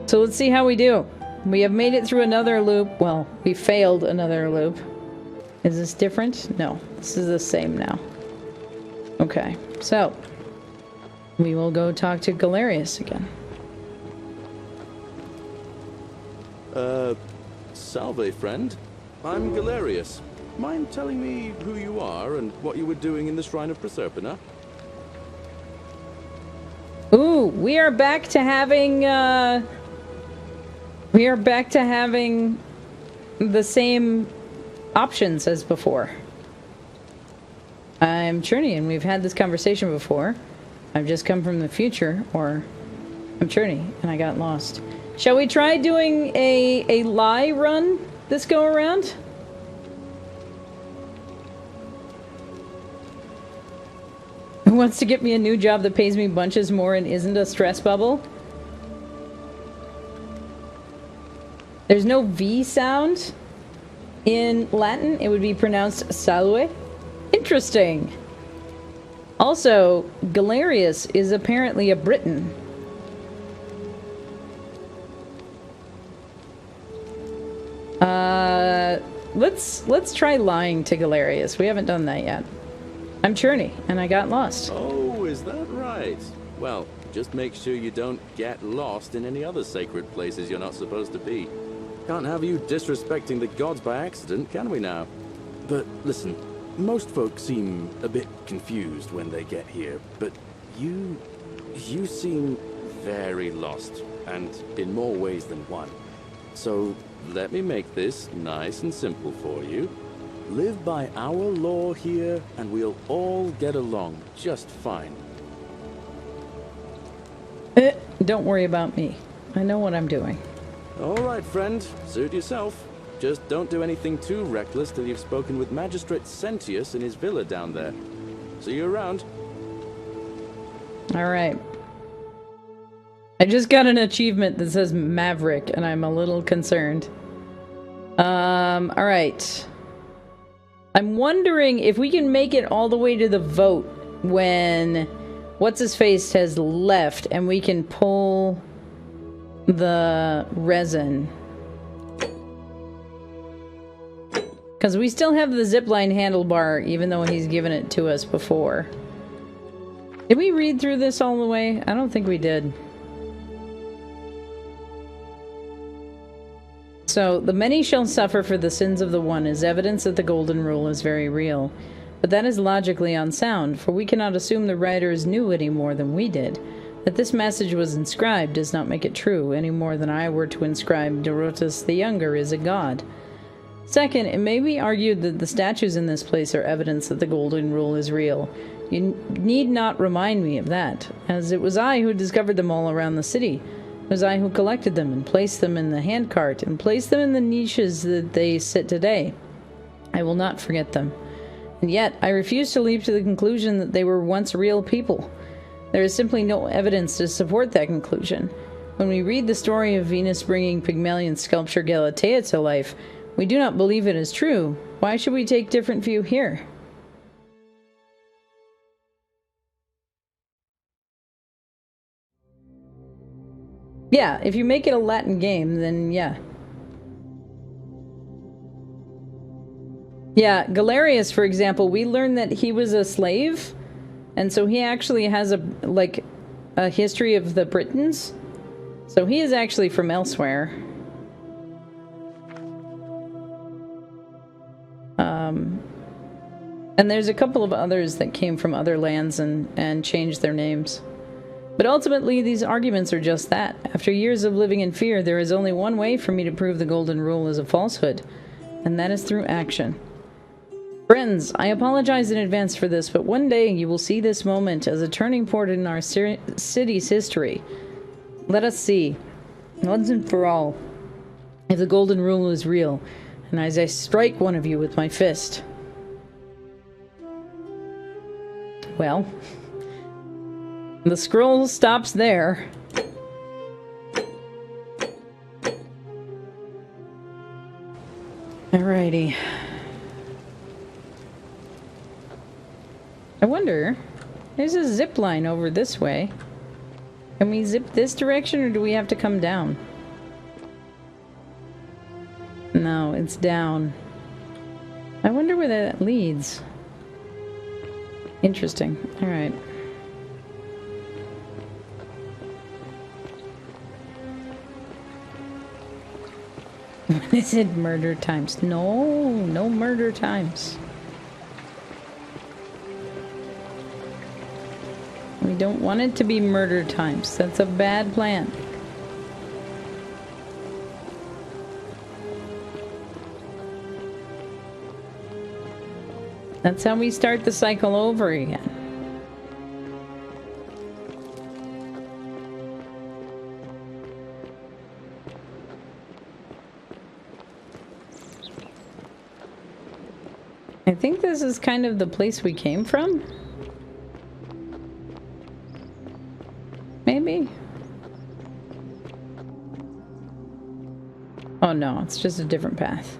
So let's see how we do. We have made it through another loop. Well, we failed another loop. Is this different? No, this is the same now. Okay, so we will go talk to Galerius again. Salve, friend. I'm Galerius. Mind telling me who you are and what you were doing in the Shrine of Proserpina? Ooh, we are back to having, the same options as before. I'm Churney, and we've had this conversation before. I've just come from the future, or I'm Churney, and I got lost. Shall we try doing a lie run this go around? Who wants to get me a new job that pays me bunches more and isn't a stress bubble? There's no V sound in Latin. It would be pronounced salve. Interesting. Also, Galerius is apparently a Briton. Let's try lying to Galerius. We haven't done that yet. I'm Churney, and I got lost. Oh, is that right? Well, just make sure you don't get lost in any other sacred places you're not supposed to be. Can't have you disrespecting the gods by accident, can we now? But listen, most folks seem a bit confused when they get here, but you seem very lost, and in more ways than one. So let me make this nice and simple for you. Live by our law here, and we'll all get along just fine. Don't worry about me. I know what I'm doing. All right, friend. Suit yourself. Just don't do anything too reckless till you've spoken with Magistrate Sentius in his villa down there. See you around. All right. I just got an achievement that says Maverick, and I'm a little concerned. All right. I'm wondering if we can make it all the way to the vote when What's-His-Face has left and we can pull the resin. Because we still have the zipline handlebar even though he's given it to us before. Did we read through this all the way? I don't think we did. So, the many shall suffer for the sins of the one is evidence that the golden rule is very real. But that is logically unsound, for we cannot assume the writers knew any more than we did. That this message was inscribed does not make it true, any more than I were to inscribe Dorotus the Younger is a god. Second, it may be argued that the statues in this place are evidence that the golden rule is real. You need not remind me of that, as it was I who discovered them all around the city. It was I who collected them and placed them in the handcart and placed them in the niches that they sit today. I will not forget them. And yet, I refuse to leap to the conclusion that they were once real people. There is simply no evidence to support that conclusion. When we read the story of Venus bringing Pygmalion sculpture Galatea to life, we do not believe it is true. Why should we take different view here? Yeah, if you make it a Latin game, then yeah. Yeah, Galerius, for example, we learned that he was a slave, and so he actually has a history of the Britons. So he is actually from elsewhere. And there's a couple of others that came from other lands and changed their names. But ultimately, these arguments are just that. After years of living in fear, there is only one way for me to prove the golden rule is a falsehood, and that is through action. Friends, I apologize in advance for this, but one day you will see this moment as a turning point in our city's history. Let us see, once and for all, if the golden rule is real, and as I strike one of you with my fist. Well, the scroll stops there. Alrighty. I wonder, there's a zip line over this way. Can we zip this direction or do we have to come down? No, it's down. I wonder where that leads. Interesting. Alright. When is it murder times? No, no murder times. We don't want it to be murder times. That's a bad plan. That's how we start the cycle over again. I think this is kind of the place we came from. Maybe? Oh no, it's just a different path.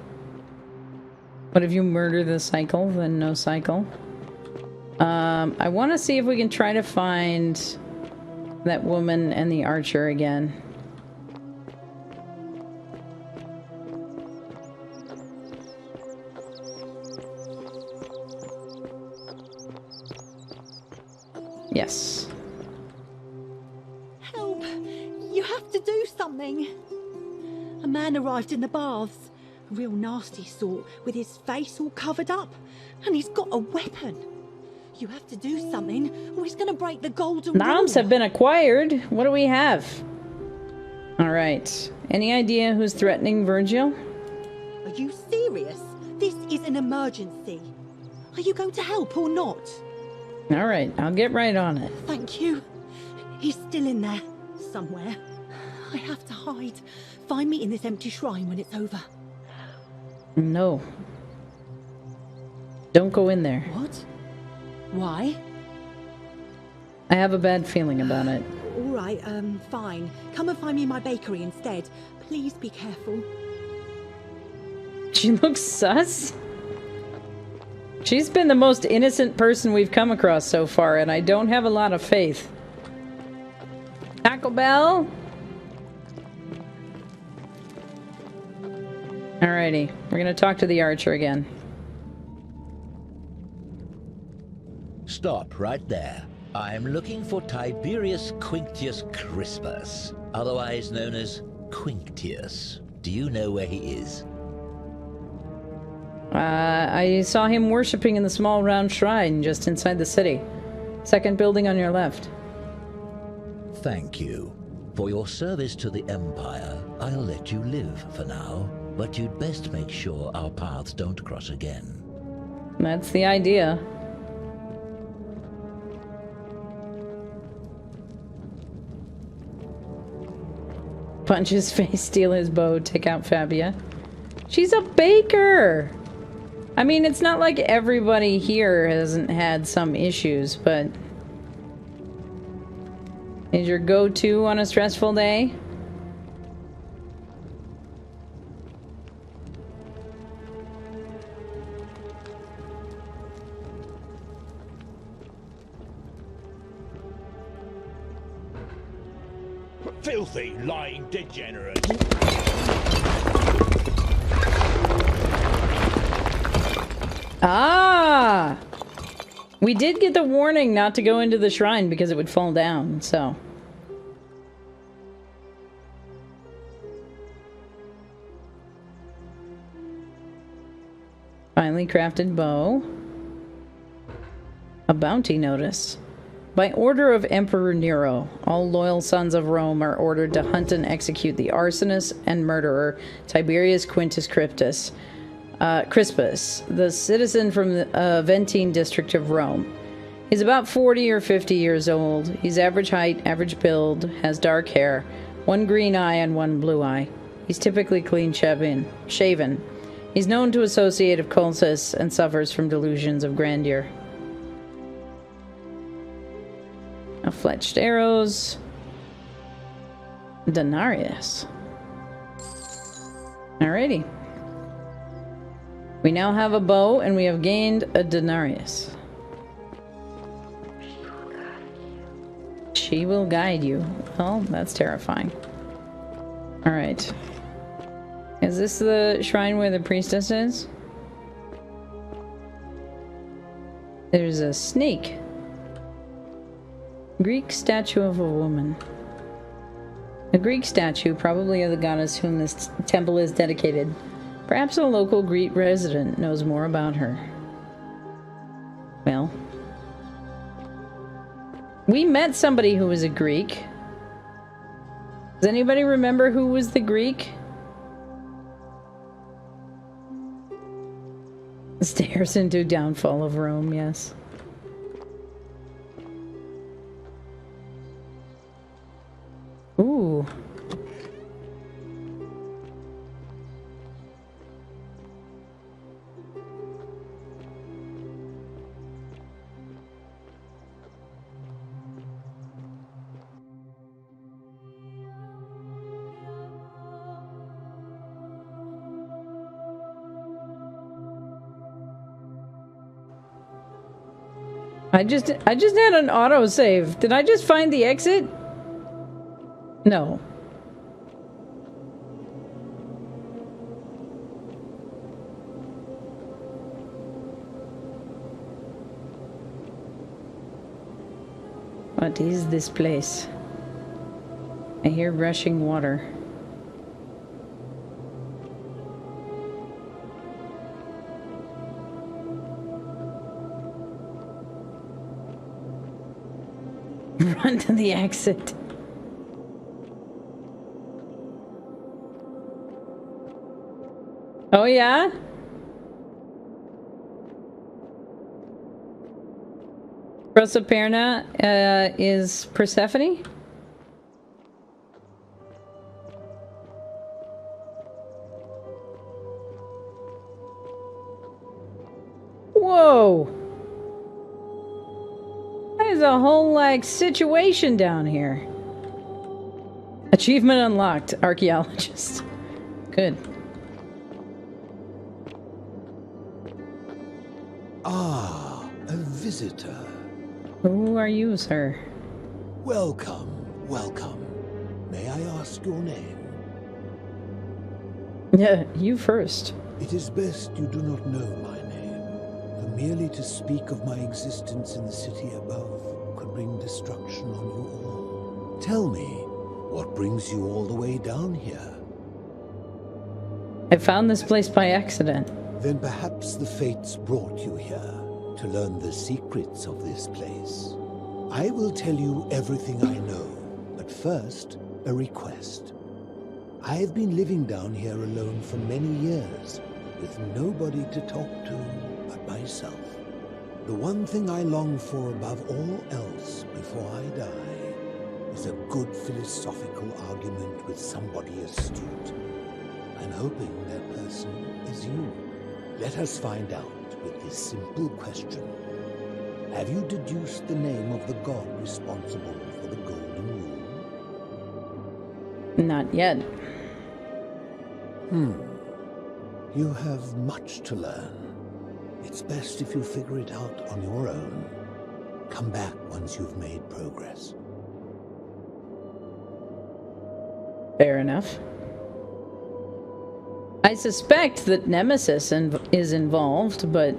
But if you murder the cycle, then no cycle. I want to see if we can try to find that woman and the archer again. Yes. Help! You have to do something! A man arrived in the baths. A real nasty sort, with his face all covered up. And he's got a weapon. You have to do something, or he's gonna break the golden rule. Arms have been acquired. What do we have? Alright. Any idea who's threatening Virgil? Are you serious? This is an emergency. Are you going to help or not? Alright, I'll get right on it. Thank you. He's still in there, somewhere. I have to hide. Find me in this empty shrine when it's over. No. Don't go in there. What? Why? I have a bad feeling about it. All right, fine. Come and find me in my bakery instead. Please be careful. She looks sus. She's been the most innocent person we've come across so far, and I don't have a lot of faith. Taco Bell? Alrighty, we're gonna talk to the archer again. Stop right there. I'm looking for Tiberius Quinctius Crispus, otherwise known as Quinctius. Do you know where he is? I saw him worshipping in the small round shrine just inside the city. Second building on your left. Thank you. For your service to the Empire, I'll let you live for now, but you'd best make sure our paths don't cross again. That's the idea. Punch his face, steal his bow, take out Fabia. She's a baker! I mean, it's not like everybody here hasn't had some issues, but... Is your go-to on a stressful day? Filthy, lying degenerate. Ah! We did get the warning not to go into the shrine because it would fall down, so... Finely crafted bow. A bounty notice. By order of Emperor Nero, all loyal sons of Rome are ordered to hunt and execute the arsonist and murderer Tiberius Quintus Crispus, the citizen from the Aventine district of Rome. He's about 40 or 50 years old. He's average height, average build, has dark hair, one green eye and one blue eye. He's typically clean shaven. He's known to associate with cultists and suffers from delusions of grandeur. Now, fletched arrows. Denarius. Alrighty. We now have a bow and we have gained a denarius. She will guide you. Well, that's terrifying. Alright. Is this the shrine where the priestess is? There's a snake. Greek statue of a woman. A Greek statue, probably of the goddess whom this temple is dedicated. Perhaps a local Greek resident knows more about her. Well, we met somebody who was a Greek. Does anybody remember who was the Greek? Stairs into downfall of Rome, yes. Ooh. I just had an autosave. Did I just find the exit? No. What is this place? I hear rushing water. Run to the exit. Oh yeah? Proserpina is Persephone? Whoa! There's a whole, like, situation down here. Achievement unlocked, archaeologist. Good. Ah, a visitor. Who are you, sir? Welcome, welcome. May I ask your name? Yeah, you first. It is best you do not know my name, for merely to speak of my existence in the city above could bring destruction on you all. Tell me, what brings you all the way down here? I found this place by accident. Then perhaps the fates brought you here to learn the secrets of this place. I will tell you everything I know, but first, a request. I have been living down here alone for many years, with nobody to talk to but myself. The one thing I long for above all else before I die is a good philosophical argument with somebody astute. I'm hoping that person is you. Let us find out with this simple question. Have you deduced the name of the god responsible for the Golden Rule? Not yet. You have much to learn. It's best if you figure it out on your own. Come back once you've made progress. Fair enough. I suspect that Nemesis is involved, but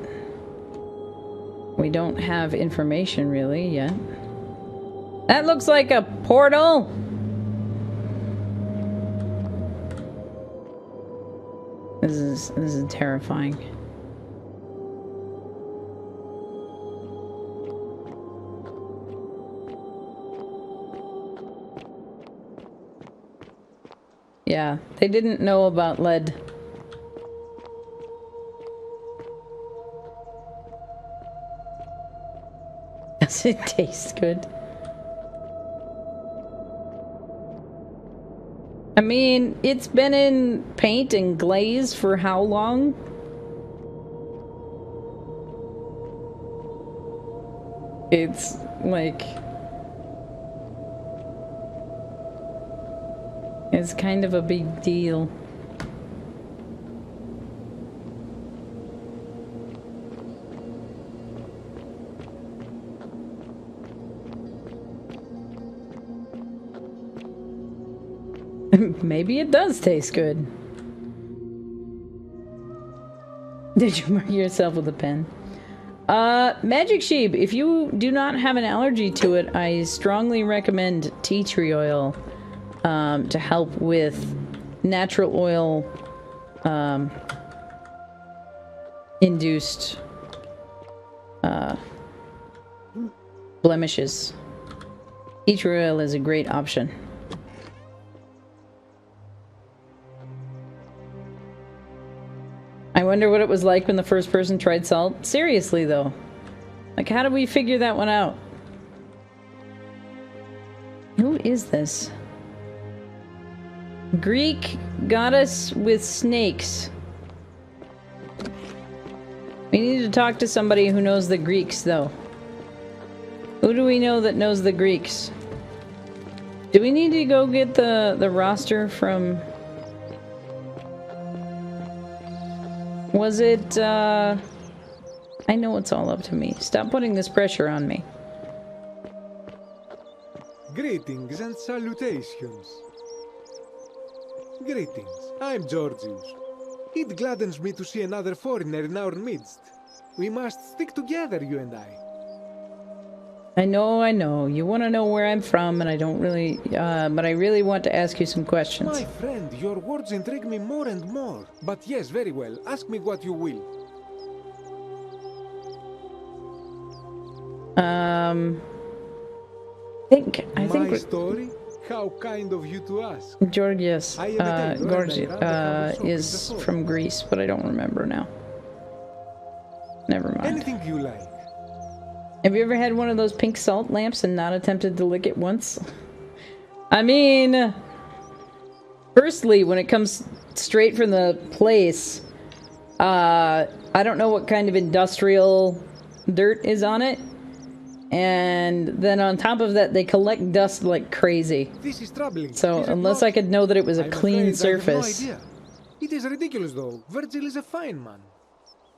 we don't have information really yet. That looks like a portal! This is terrifying. Yeah, they didn't know about lead. Does it taste good? I mean, it's been in paint and glaze for how long? It's like... it's kind of a big deal. Maybe it does taste good. Did you mark yourself with a pen? Magic Sheep, if you do not have an allergy to it, I strongly recommend tea tree oil to help with natural oil induced blemishes. Tea tree oil is a great option. I wonder what it was like when the first person tried salt. Seriously, though. Like, how did we figure that one out? Who is this? Greek goddess with snakes. We need to talk to somebody who knows the Greeks, though. Who do we know that knows the Greeks? Do we need to go get the roster from... Was it, I know it's all up to me. Stop putting this pressure on me. Greetings and salutations. Greetings, I'm Georgius. It gladdens me to see another foreigner in our midst. We must stick together, you and I. I know. You want to know where I'm from, and I don't really, but I really want to ask you some questions. My friend, your words intrigue me more and more. But yes, very well. Ask me what you will. I think my story? How kind of you to ask. Georgius, is from Greece, but I don't remember now. Never mind. Anything you like. Have you ever had one of those pink salt lamps and not attempted to lick it once? I mean, firstly, when it comes straight from the place, I don't know what kind of industrial dirt is on it. And then on top of that, they collect dust like crazy. This is troubling. So unless I could know that it was a clean surface. I have no idea. It is ridiculous though. Virgil is a fine man.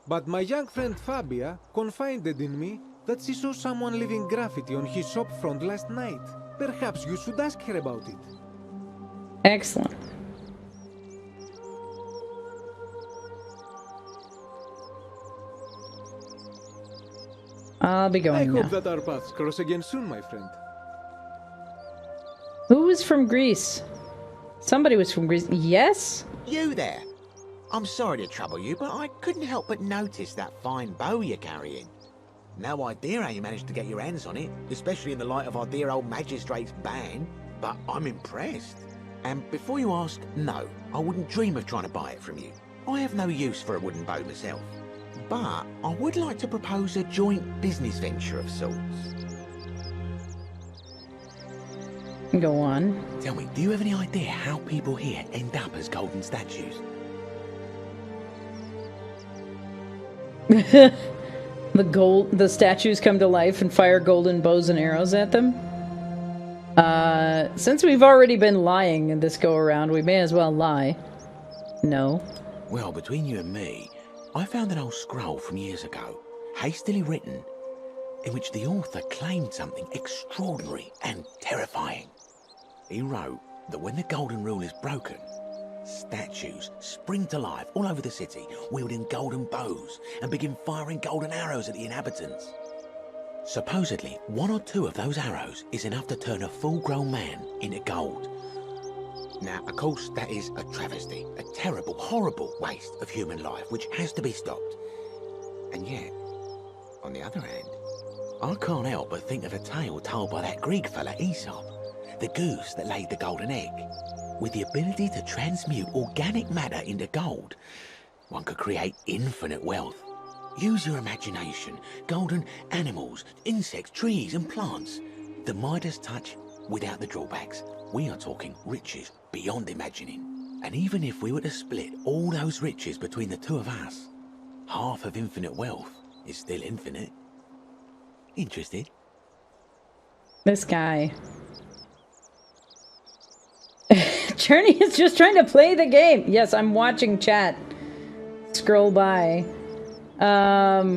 But my young friend Fabia confided in me that she saw someone leaving graffiti on his shop front last night. Perhaps you should ask her about it. Excellent. I'll be going now. I hope that our paths cross again soon, my friend. Who was from Greece? Somebody was from Greece. Yes? You there. I'm sorry to trouble you, but I couldn't help but notice that fine bow you're carrying. No idea how you managed to get your hands on it, especially in the light of our dear old magistrate's ban, but I'm impressed. And before you ask, no, I wouldn't dream of trying to buy it from you. I have no use for a wooden bow myself. But I would like to propose a joint business venture of sorts. Go on. Tell me, do you have any idea how people here end up as golden statues? The statues come to life and fire golden bows and arrows at them. Since we've already been lying in this go around, we may as well lie. No. Well, between you and me, I found an old scroll from years ago, hastily written, in which the author claimed something extraordinary and terrifying. He wrote that when the golden rule is broken, statues spring to life all over the city, wielding golden bows and begin firing golden arrows at the inhabitants. Supposedly, 1 or 2 of those arrows is enough to turn a full-grown man into gold. Now, of course, that is a travesty, a terrible, horrible waste of human life, which has to be stopped. And yet, on the other hand, I can't help but think of a tale told by that Greek fella Aesop, the goose that laid the golden egg. With the ability to transmute organic matter into gold, one could create infinite wealth. Use your imagination, golden animals, insects, trees and plants. The Midas touch without the drawbacks. We are talking riches beyond imagining. And even if we were to split all those riches between the two of us, half of infinite wealth is still infinite. Interested? This guy. Journey is just trying to play the game. Yes, I'm watching chat scroll by. But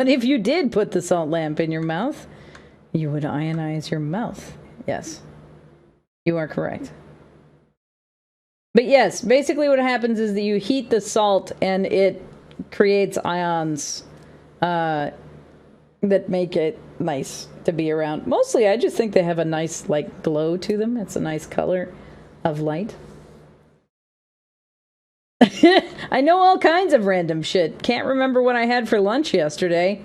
if you did put the salt lamp in your mouth, you would ionize your mouth. Yes. You are correct. But yes, basically what happens is that you heat the salt and it creates ions that make it nice to be around. Mostly, I just think they have a nice, like, glow to them. It's a nice color of light. I know all kinds of random shit. Can't remember what I had for lunch yesterday.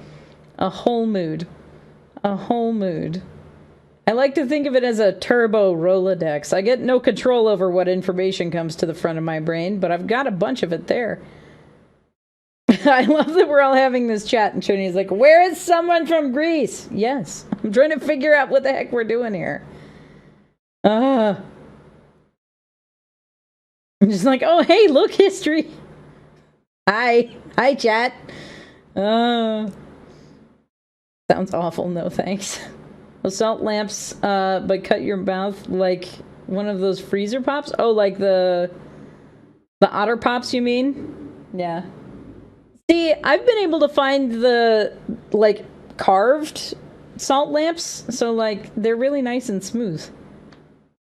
A whole mood. A whole mood. I like to think of it as a turbo Rolodex. I get no control over what information comes to the front of my brain, but I've got a bunch of it there. I love that we're all having this chat, and Chuni's like, where is someone from Greece? Yes. I'm trying to figure out what the heck we're doing here. I'm just like, oh, hey, look, history. Hi. Hi, chat. Sounds awful. No, thanks. Those salt lamps, but cut your mouth like one of those freezer pops? Oh, like the otter pops, you mean? Yeah. See, I've been able to find the, like, carved salt lamps, so, like, they're really nice and smooth.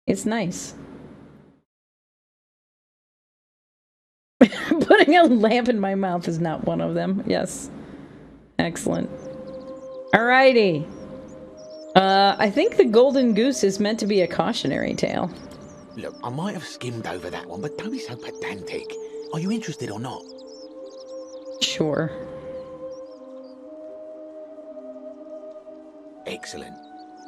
It's nice. Putting a lamp in my mouth is not one of them. Yes. Excellent. Alrighty. I think the golden goose is meant to be a cautionary tale. Look, I might have skimmed over that one, but don't be so pedantic. Are you interested or not? Sure. Excellent.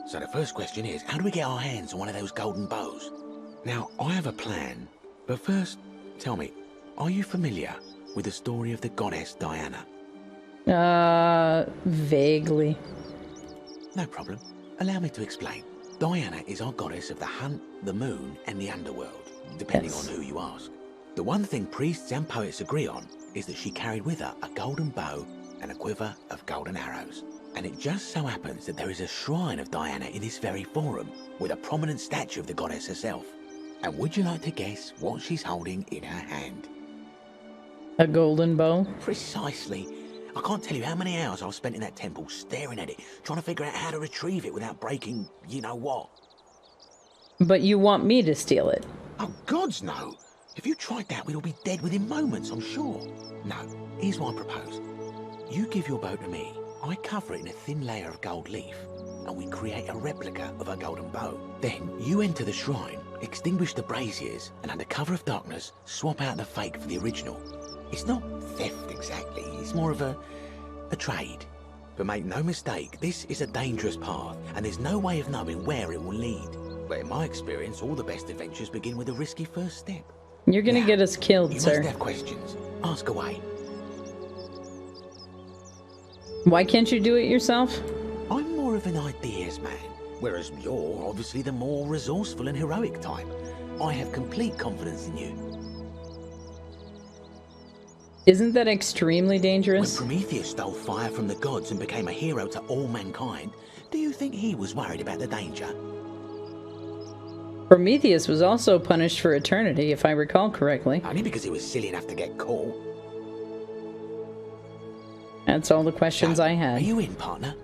So the first question is, how do we get our hands on one of those golden bows? Now, I have a plan, but first, tell me, are you familiar with the story of the goddess Diana? Vaguely. No problem. Allow me to explain. Diana is our goddess of the hunt, the moon, and the underworld, depending on who you ask. The one thing priests and poets agree on is that she carried with her a golden bow and a quiver of golden arrows. And it just so happens that there is a shrine of Diana in this very forum, with a prominent statue of the goddess herself. And would you like to guess what she's holding in her hand? A golden bow? Precisely. I can't tell you how many hours I've spent in that temple staring at it, trying to figure out how to retrieve it without breaking you-know-what. But you want me to steal it? Oh, gods no! If you tried that, we'd all be dead within moments, I'm sure. No, here's what I propose. You give your bow to me, I cover it in a thin layer of gold leaf, and we create a replica of a golden bow. Then you enter the shrine, extinguish the braziers, and under cover of darkness, swap out the fake for the original. It's not theft exactly, it's more of a trade. But make no mistake, this is a dangerous path, and there's no way of knowing where it will lead. But in my experience, all the best adventures begin with a risky first step. You're gonna get us killed, sir. You must have questions. Ask away. Why can't you do it yourself? I'm more of an ideas man, whereas you're obviously the more resourceful and heroic type. I have complete confidence in you. Isn't that extremely dangerous? When Prometheus stole fire from the gods and became a hero to all mankind, do you think he was worried about the danger? Prometheus was also punished for eternity, if I recall correctly. Only because he was silly enough to get caught. That's all the questions I had. Are you in, partner?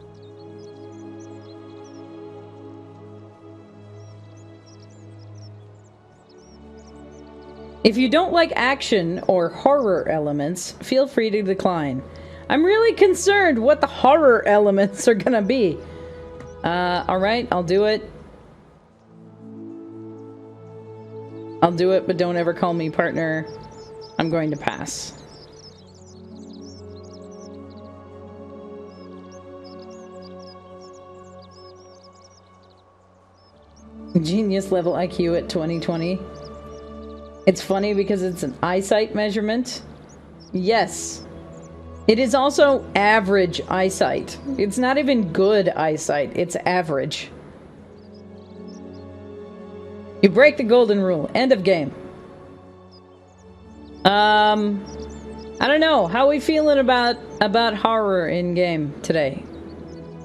If you don't like action or horror elements, feel free to decline. I'm really concerned what the horror elements are gonna be. Alright, I'll do it. I'll do it, but don't ever call me partner. I'm going to pass. Genius level IQ at 2020. It's funny because it's an eyesight measurement. Yes. It is also average eyesight. It's not even good eyesight. It's average. You break the golden rule. End of game. I don't know. How are we feeling about horror in game today?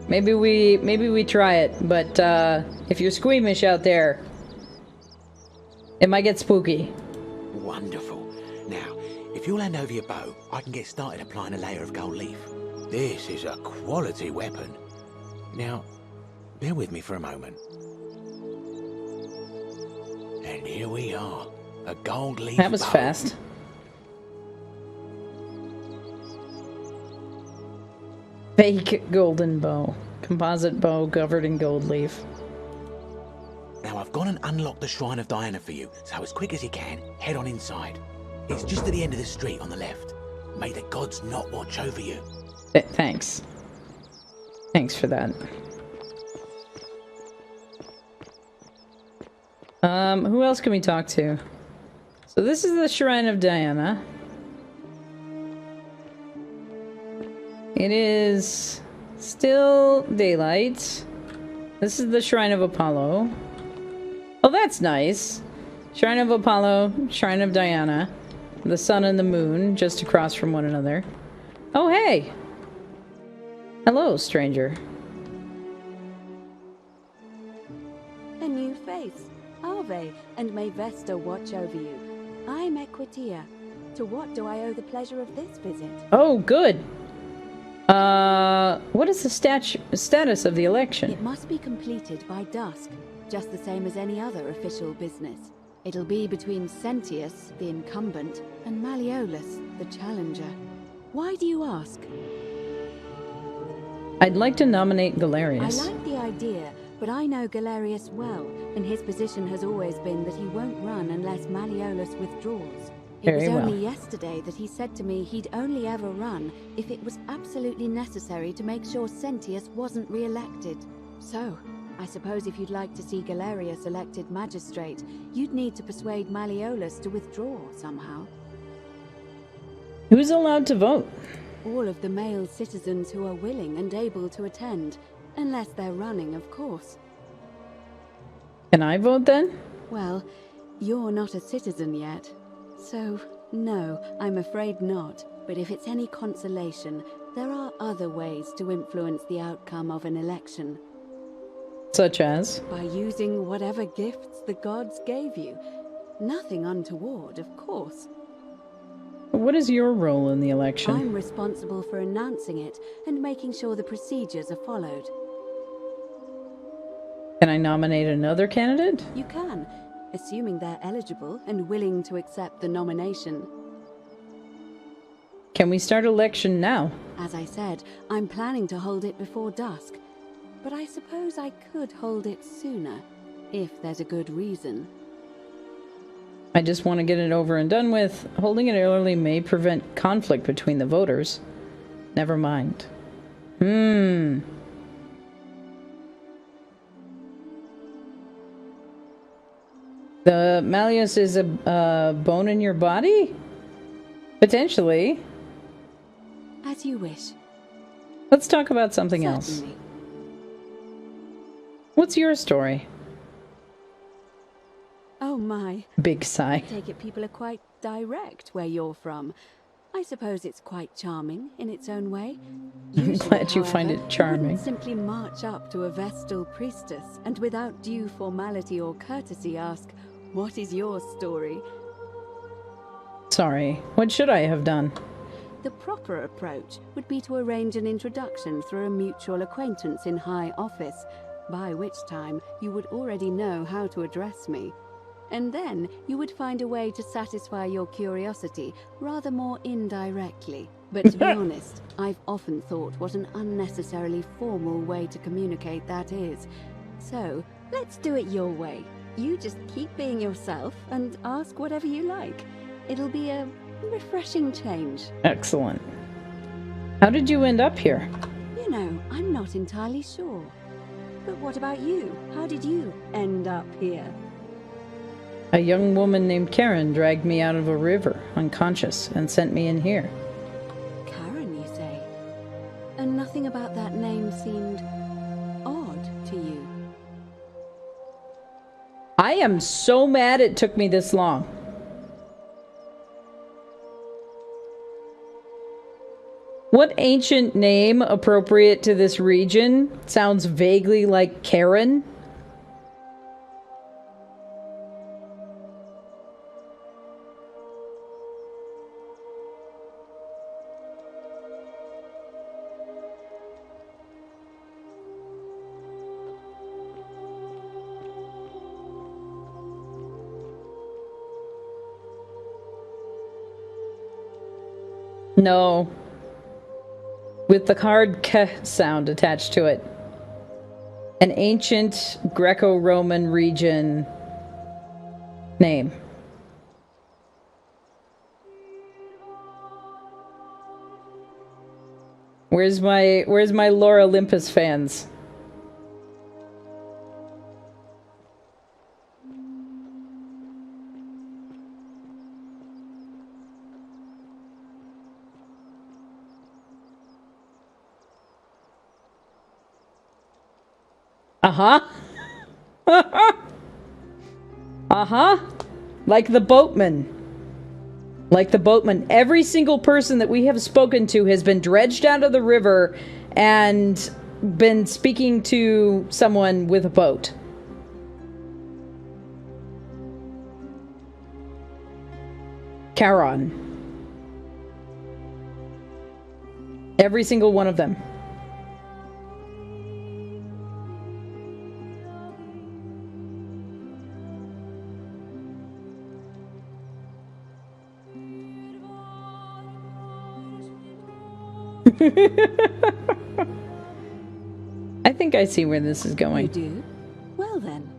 Maybe we try it, but if you're squeamish out there, it might get spooky. Wonderful. Now, if you'll hand over your bow, I can get started applying a layer of gold leaf. This is a quality weapon. Now, bear with me for a moment. And here we are. A gold leaf That was bow. fast. Fake golden bow. Composite bow covered in gold leaf. Now I've gone and unlocked the Shrine of Diana for you, so as quick as you can, head on inside. It's just at the end of the street on the left. May the gods not watch over you. Thanks. Thanks for that. Who else can we talk to? So this is the Shrine of Diana. It is still daylight. This is the Shrine of Apollo. Oh, that's nice. Shrine of Apollo, Shrine of Diana. The sun and the moon just across from one another. Oh, hey! Hello, stranger. A new face. Ave, and may Vesta watch over you. I'm Equitia. To what do I owe the pleasure of this visit? Oh, good. What is the status of the election? It must be completed by dusk, just the same as any other official business. It'll be between Sentius, the incumbent, and Malleolus, the challenger. Why do you ask? I'd like to nominate Galerius. I like the idea, but I know Galerius well, and his position has always been that he won't run unless Malleolus withdraws. It was only yesterday that he said to me he'd only ever run if it was absolutely necessary to make sure Sentius wasn't re-elected. So, I suppose if you'd like to see Galerius elected magistrate, you'd need to persuade Malleolus to withdraw somehow. Who's allowed to vote? All of the male citizens who are willing and able to attend, unless they're running, of course. Can I vote then? Well, you're not a citizen yet. So, no, I'm afraid not. But if it's any consolation, there are other ways to influence the outcome of an election. Such as? By using whatever gifts the gods gave you. Nothing untoward, of course. What is your role in the election? I'm responsible for announcing it and making sure the procedures are followed. Can I nominate another candidate? You can, assuming they're eligible and willing to accept the nomination. Can we start election now? As I said, I'm planning to hold it before dusk. But I suppose I could hold it sooner, if there's a good reason. I just want to get it over and done with. Holding it early may prevent conflict between the voters. Never mind. The Malleus is a bone in your body? Potentially. As you wish. Let's talk about something else. Certainly. What's your story? Oh my. Big sigh. I take it people are quite direct where you're from. I suppose it's quite charming in its own way. I'm glad you find it charming. You wouldn't simply march up to a Vestal priestess and without due formality or courtesy ask, "What is your story?" Sorry. What should I have done? The proper approach would be to arrange an introduction through a mutual acquaintance in high office, by which time you would already know how to address me. And then you would find a way to satisfy your curiosity rather more indirectly. But to be honest, I've often thought what an unnecessarily formal way to communicate that is. So, let's do it your way. You just keep being yourself and ask whatever you like. It'll be a refreshing change. Excellent. How did you end up here? You know, I'm not entirely sure. But what about you? How did you end up here? A young woman named Karen dragged me out of a river, unconscious, and sent me in here. Karen, you say? And nothing about that name seemed odd to you? I am so mad it took me this long. What ancient name appropriate to this region sounds vaguely like Karen? No. With the hard k sound attached to it. An ancient Greco-Roman region name. Where's my Lore Olympus fans? Uh-huh. Uh-huh. Like the boatman. Like the boatman. Every single person that we have spoken to has been dredged out of the river and been speaking to someone with a boat. Charon. Every single one of them. I think I see where this is going. You do? Well then,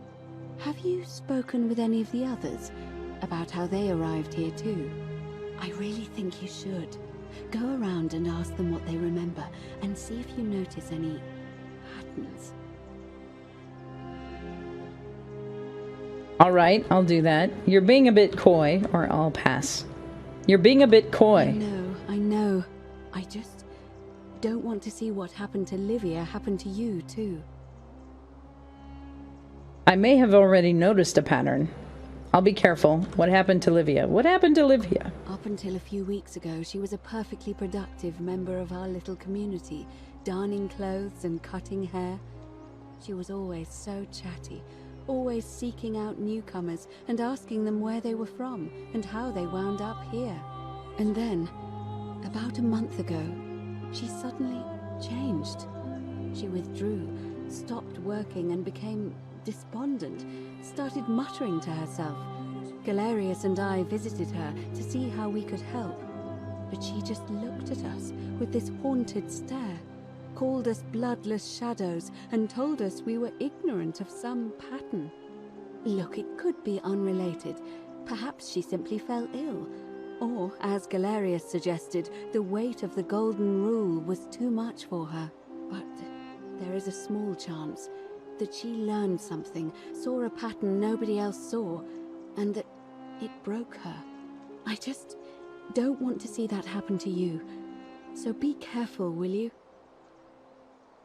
have you spoken with any of the others about how they arrived here too? I really think you should. Go around and ask them what they remember and see if you notice any patterns. Alright, I'll do that. You're being a bit coy, or I'll pass. You're being a bit coy. I know. I just don't want to see what happened to Livia happen to you, too. I may have already noticed a pattern. I'll be careful. What happened to Livia? What happened to Livia? Up until a few weeks ago, she was a perfectly productive member of our little community, darning clothes and cutting hair. She was always so chatty, always seeking out newcomers and asking them where they were from and how they wound up here. And then, about a month ago, she suddenly changed. She withdrew, stopped working and became despondent, started muttering to herself. Galerius and I visited her to see how we could help, but she just looked at us with this haunted stare, called us bloodless shadows and told us we were ignorant of some pattern. Look, it could be unrelated. Perhaps she simply fell ill. Or, as Galerius suggested, the weight of the Golden Rule was too much for her. But there is a small chance that she learned something, saw a pattern nobody else saw, and that it broke her. I just don't want to see that happen to you. So be careful, will you?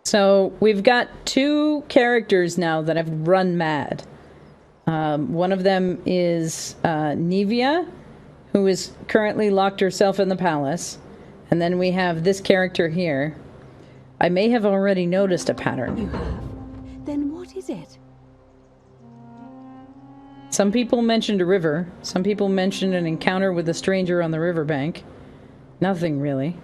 So, we've got two characters now that have run mad. One of them is Nevia, who is currently locked herself in the palace. And then we have this character here. I may have already noticed a pattern. You have? Then what is it? Some people mentioned a river. Some people mentioned an encounter with a stranger on the riverbank. Nothing really.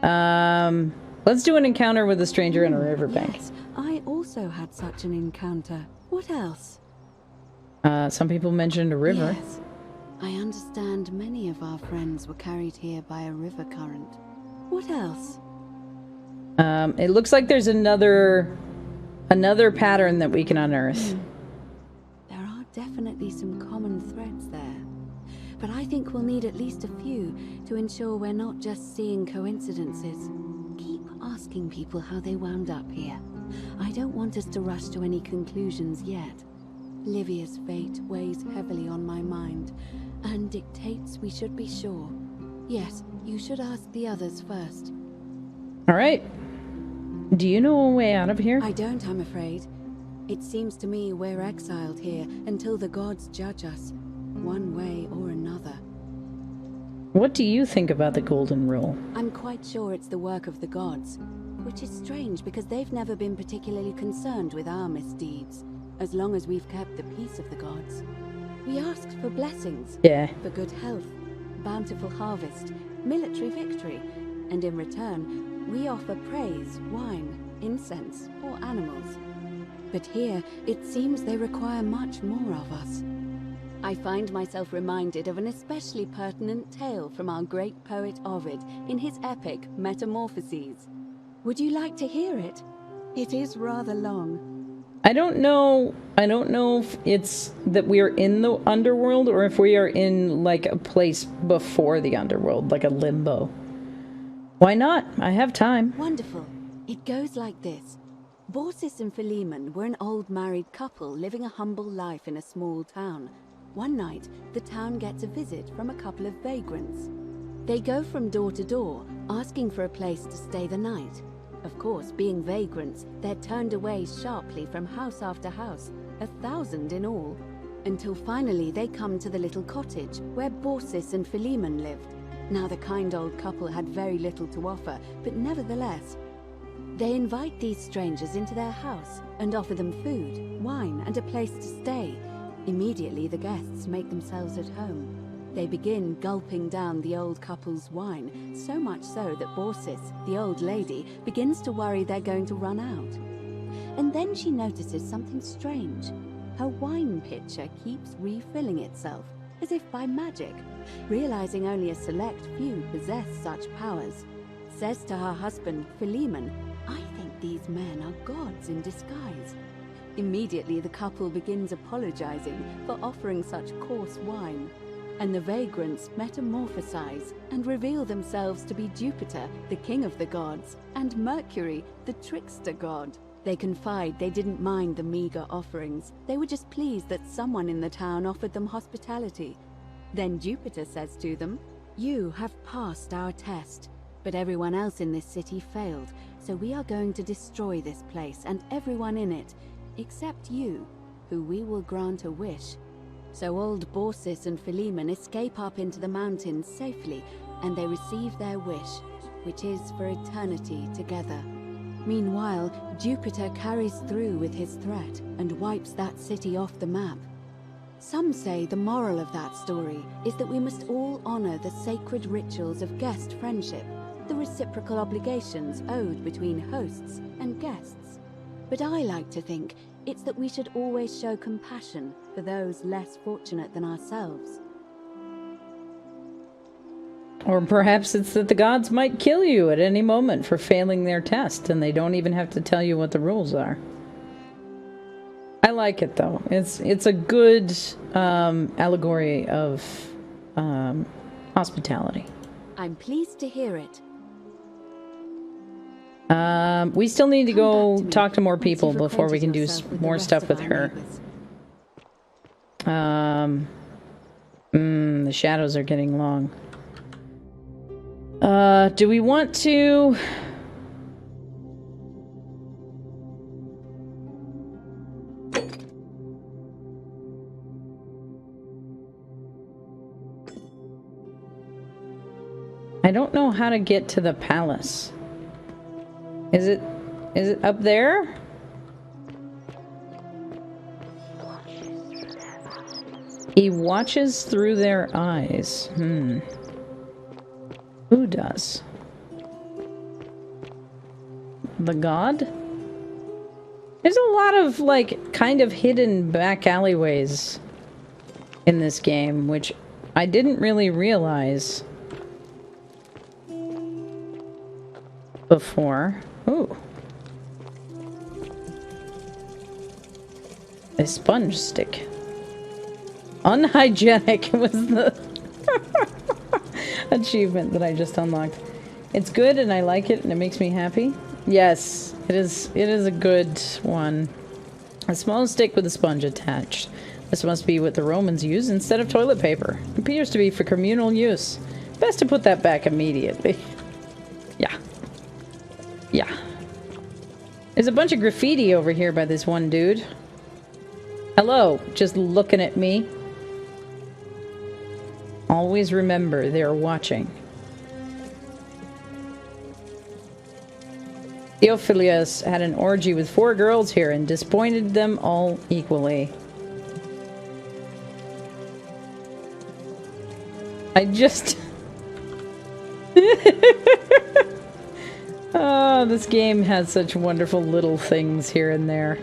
Let's do an encounter with a stranger on a riverbank. Yes, I also had such an encounter. What else? Some people mentioned a river. Yes. I understand many of our friends were carried here by a river current. What else? It looks like there's another pattern that we can unearth. There are definitely some common threads there. But I think we'll need at least a few to ensure we're not just seeing coincidences. Keep asking people how they wound up here. I don't want us to rush to any conclusions yet. Livia's fate weighs heavily on my mind, and dictates we should be sure. Yes, you should ask the others first. Alright. Do you know a way out of here? I don't, I'm afraid. It seems to me we're exiled here until the gods judge us, one way or another. What do you think about the Golden Rule? I'm quite sure it's the work of the gods, which is strange because they've never been particularly concerned with our misdeeds, as long as we've kept the peace of the gods. We asked for blessings, for good health, bountiful harvest, military victory, and in return, we offer praise, wine, incense, or animals. But here, it seems they require much more of us. I find myself reminded of an especially pertinent tale from our great poet Ovid in his epic Metamorphoses. Would you like to hear it? It is rather long. I don't know if it's that we are in the underworld or if we are in like a place before the underworld, like a limbo. Why not? I have time. Wonderful. It goes like this. Baucis and Philemon were an old married couple living a humble life in a small town. One night, the town gets a visit from a couple of vagrants. They go from door to door, asking for a place to stay the night. Of course, being vagrants, they're turned away sharply from house after house, 1,000 in all, until finally they come to the little cottage where Baucis and Philemon lived. Now the kind old couple had very little to offer, but nevertheless, they invite these strangers into their house and offer them food, wine, and a place to stay. Immediately the guests make themselves at home. They begin gulping down the old couple's wine, so much so that Baucis, the old lady, begins to worry they're going to run out. And then she notices something strange. Her wine pitcher keeps refilling itself, as if by magic. Realizing only a select few possess such powers, says to her husband, Philemon, "I think these men are gods in disguise." Immediately the couple begins apologizing for offering such coarse wine, and the vagrants metamorphosize and reveal themselves to be Jupiter, the king of the gods, and Mercury, the trickster god. They confide they didn't mind the meager offerings. They were just pleased that someone in the town offered them hospitality. Then Jupiter says to them, "You have passed our test, but everyone else in this city failed, so we are going to destroy this place and everyone in it, except you, who we will grant a wish." So old Baucis and Philemon escape up into the mountains safely, and they receive their wish, which is for eternity together. Meanwhile, Jupiter carries through with his threat and wipes that city off the map. Some say the moral of that story is that we must all honor the sacred rituals of guest friendship, the reciprocal obligations owed between hosts and guests. But I like to think it's that we should always show compassion for those less fortunate than ourselves. Or perhaps it's that the gods might kill you at any moment for failing their test, and they don't even have to tell you what the rules are. I like it, though. It's a good allegory of hospitality. I'm pleased to hear it. We still need to go me talk to more once people you've before we can do acquainted yourself with the more rest stuff of with our her. neighbors. The shadows are getting long. Do we want to... I don't know how to get to the palace. Is it up there? He watches through their eyes. Who does? The god? There's a lot of, like, kind of hidden back alleyways in this game, which I didn't really realize before. Ooh. A sponge stick. Unhygienic was the achievement that I just unlocked. It's good and I like it and it makes me happy. Yes, it is a good one. A small stick with a sponge attached. This must be what the Romans used instead of toilet paper. It appears to be for communal use. Best to put that back immediately. Yeah. Yeah. There's a bunch of graffiti over here by this one dude. Hello, just looking at me. Always remember they're watching. Theophilus had an orgy with 4 girls here and disappointed them all equally. I just... Oh, this game has such wonderful little things here and there.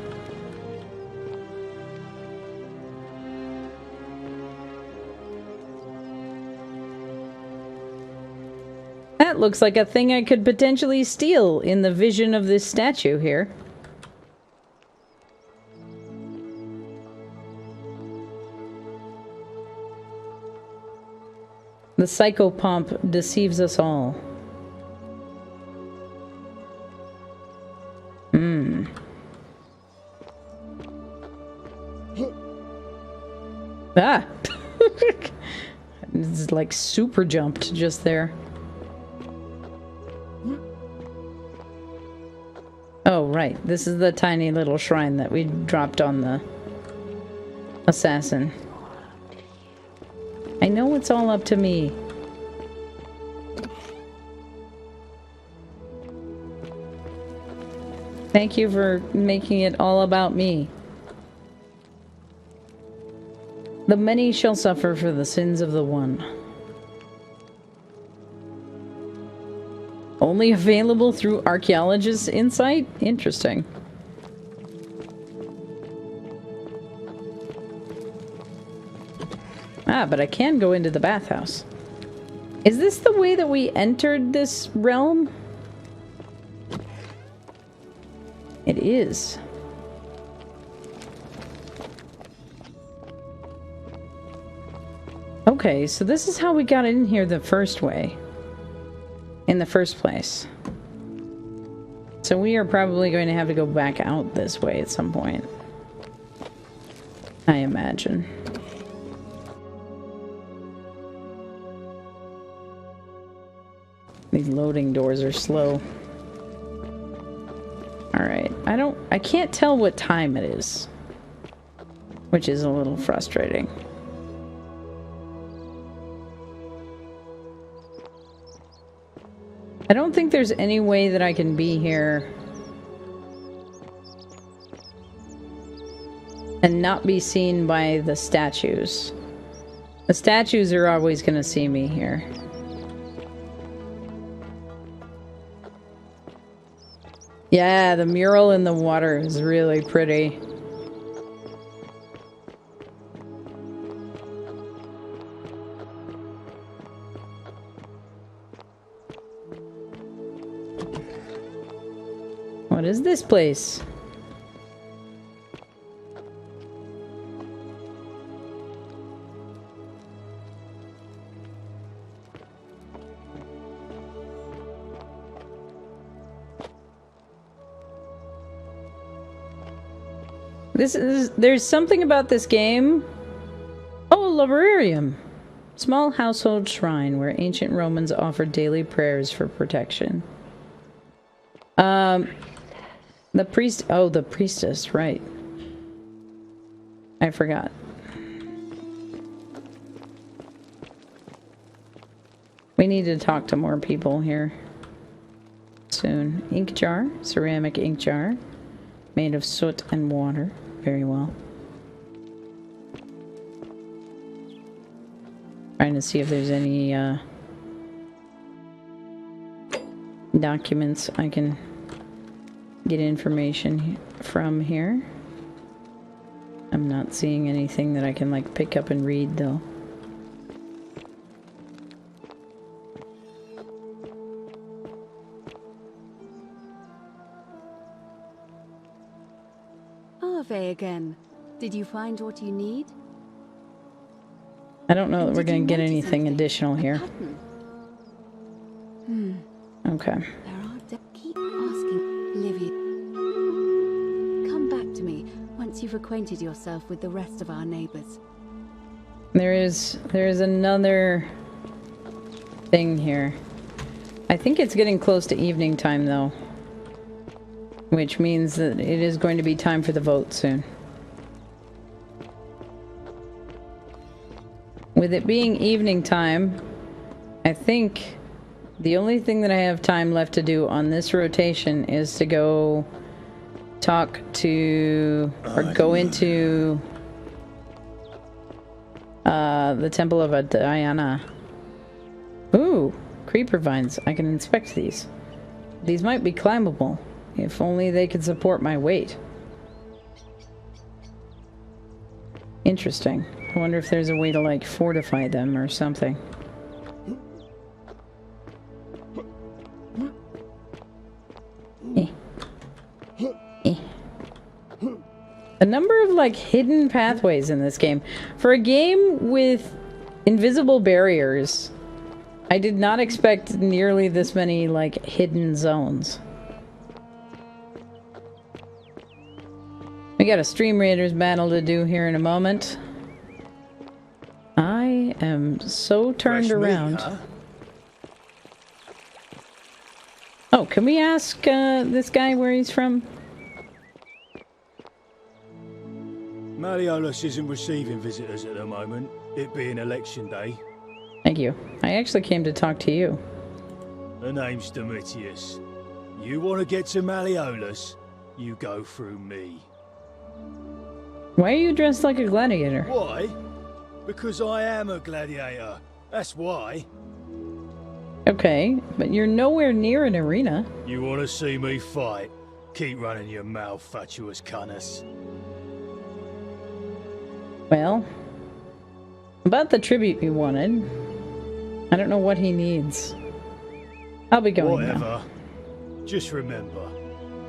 That looks like a thing I could potentially steal in the vision of this statue here. The psychopomp deceives us all. Ah! It's like super jumped just there. Oh, right. This is the tiny little shrine that we dropped on the assassin. I know it's all up to me. Thank you for making it all about me. The many shall suffer for the sins of the one. Only available through archaeologist's insight? Interesting. Ah, but I can go into the bathhouse. Is this the way that we entered this realm? It is. Okay, so this is how we got in here the first way. In the first place. So we are probably going to have to go back out this way at some point. I imagine. These loading doors are slow. Alright, I can't tell what time it is. Which is a little frustrating. I don't think there's any way that I can be here and not be seen by the statues. The statues are always going to see me here. Yeah, the mural in the water is really pretty. What is this place? There's something about this game. Oh, Librarium. Small household shrine where ancient Romans offered daily prayers for protection. The priest... Oh, the priestess, right. I forgot. We need to talk to more people here. Soon. Ink jar. Ceramic ink jar. Made of soot and water. Very well. Trying to see if there's any, documents I can get information from here. I'm not seeing anything that I can like pick up and read though. Ave again. Did you find what you need? I don't know that we're going to get anything additional here. Okay. Keep asking, Livy. Come back to me once you've acquainted yourself with the rest of our neighbors. There is another thing here. I think it's getting close to evening time though. Which means that it is going to be time for the vote soon. With it being evening time, I think the only thing that I have time left to do on this rotation is to go talk to, or go into the Temple of Diana. Ooh, creeper vines. I can inspect these. These might be climbable. If only they could support my weight. Interesting. I wonder if there's a way to, like, fortify them or something. A number of, like, hidden pathways in this game. For a game with invisible barriers, I did not expect nearly this many, like, hidden zones. We got a Stream Raiders battle to do here in a moment. I am so turned around. Huh? Oh, can we ask this guy where he's from? Malleolus isn't receiving visitors at the moment, it being election day. Thank you. I actually came to talk to you. The name's Domitius. You want to get to Malleolus, you go through me. Why are you dressed like a gladiator? Why? Because I am a gladiator. That's why. Okay, but you're nowhere near an arena. You want to see me fight? Keep running your mouth, fatuous cunners. Well, about the tribute you wanted. I don't know what he needs. I'll be going Whatever. now. Just remember,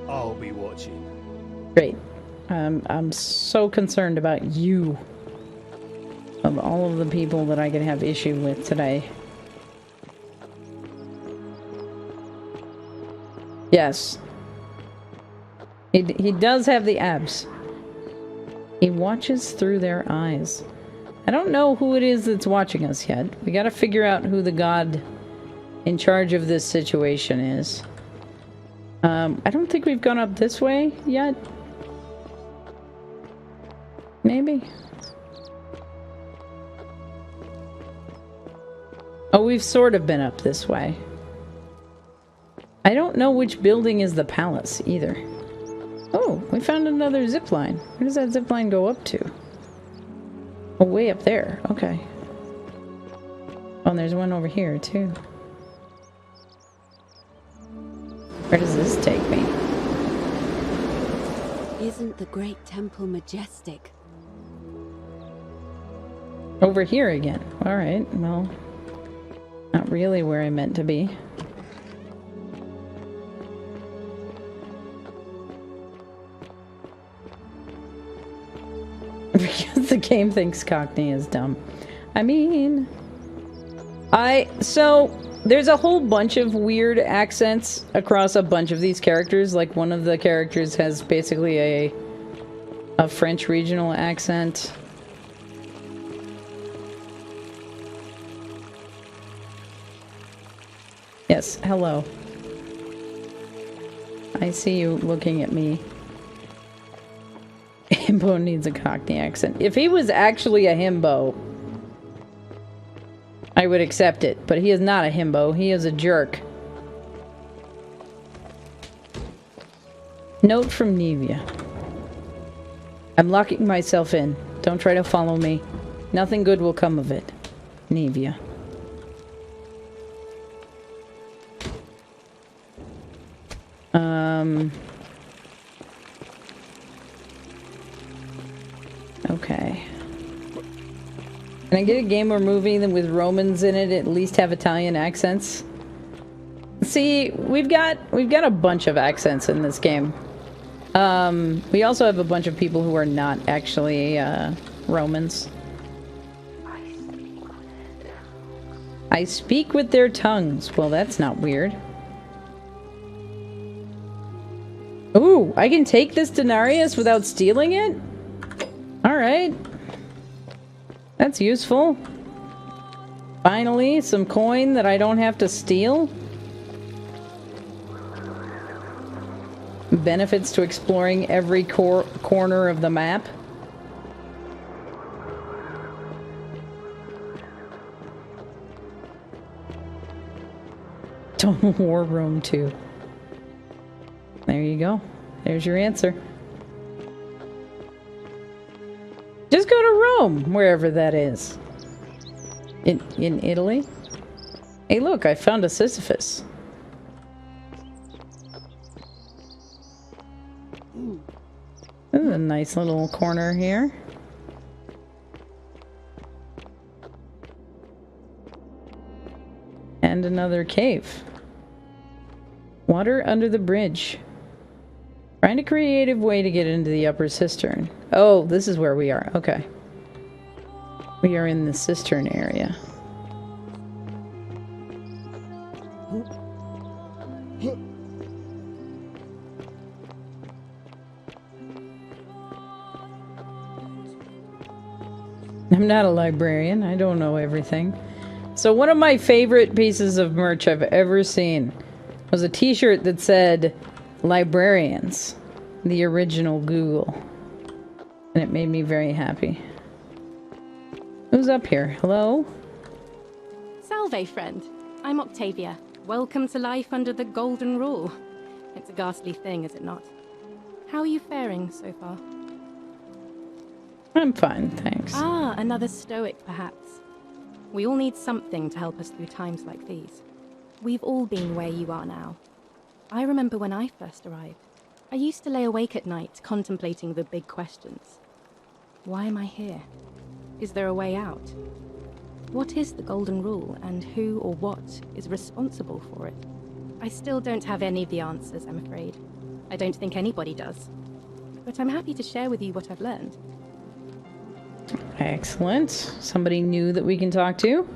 I'll be watching. Great. I'm so concerned about you. Of all of the people that I could have issue with today. Yes. He does have the abs. He watches through their eyes. I don't know who it is that's watching us yet. We gotta figure out who the god in charge of this situation is. I don't think we've gone up this way yet. Maybe. Oh, we've sort of been up this way. I don't know which building is the palace either. Oh, we found another zip line. Where does that zip line go up to? Oh, way up there. Okay. Oh, and there's one over here too. Where does this take me? Isn't the great temple majestic? Over here again. Alright, well, not really where I meant to be. Because the game thinks Cockney is dumb. I mean... So, there's a whole bunch of weird accents across a bunch of these characters. Like, one of the characters has basically a French regional accent. Yes, hello. I see you looking at me. Himbo needs a Cockney accent. If he was actually a himbo, I would accept it. But he is not a himbo. He is a jerk. Note from Nevia. I'm locking myself in. Don't try to follow me. Nothing good will come of it. Nevia. Okay. Can I get a game or movie that with Romans in it at least have Italian accents? See, we've got a bunch of accents in this game. We also have a bunch of people who are not actually Romans. I speak with their tongues. Well, that's not weird. Ooh, I can take this denarius without stealing it? Alright. That's useful. Finally, some coin that I don't have to steal. Benefits to exploring every corner of the map. Total War Rome 2. There you go. There's your answer. Just go to Rome, wherever that is. In Italy? Hey look, I found a Sisyphus. This is a nice little corner here. And another cave. Water under the bridge. Find a creative way to get into the upper cistern. Oh, this is where we are. Okay. We are in the cistern area. I'm not a librarian. I don't know everything. So one of my favorite pieces of merch I've ever seen was a t-shirt that said librarians, the original Google. And it made me very happy. Who's up here? Hello? Salve, friend. I'm Octavia. Welcome to life under the Golden Rule. It's a ghastly thing, is it not? How are you faring so far? I'm fine, thanks. Ah, another stoic, perhaps. We all need something to help us through times like these. We've all been where you are now. I remember when I first arrived. I used to lay awake at night contemplating the big questions. Why am I here? Is there a way out? What is the Golden Rule, and who or what is responsible for it? I still don't have any of the answers, I'm afraid. I don't think anybody does. But I'm happy to share with you what I've learned. Excellent. Somebody new that we can talk to.